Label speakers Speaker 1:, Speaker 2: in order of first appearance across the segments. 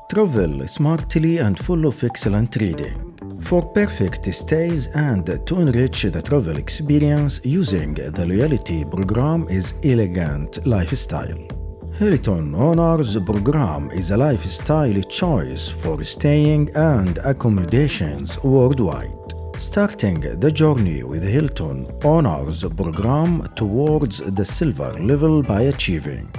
Speaker 1: Travel smartly and full of excellent reading. For perfect stays and to enrich the travel experience using the loyalty program is elegant lifestyle. Hilton Honors program is a lifestyle choice for staying and accommodations worldwide. Starting the journey with Hilton Honors program towards the silver level by achieving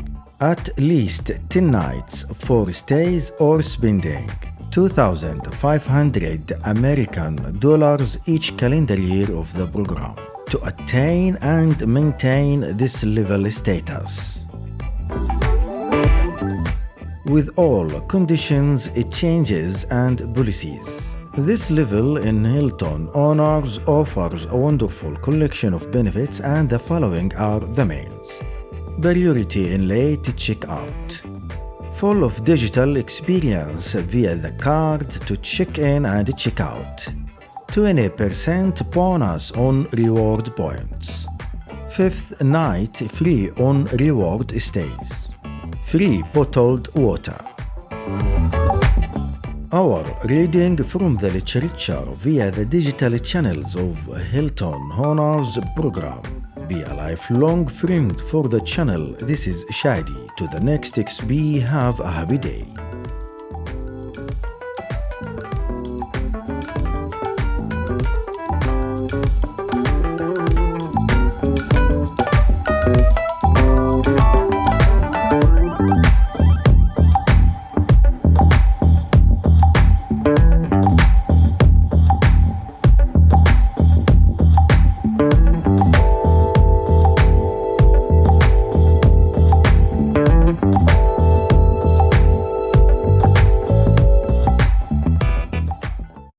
Speaker 1: at least 10 nights for stays or spending $2,500 American dollars each calendar year of the program to attain and maintain this level status. With all conditions, changes and policies. This level in Hilton Honors offers a wonderful collection of benefits, and the following are the mains. Priority in late checkout. Full of digital experience via the card to check in and check out. 20% bonus on reward points. Fifth night free on reward stays. Free bottled water. Our reading from the literature via the digital channels of Hilton Honors program. Be a lifelong friend for the channel. This is Shadi. To the next XP, have a happy day.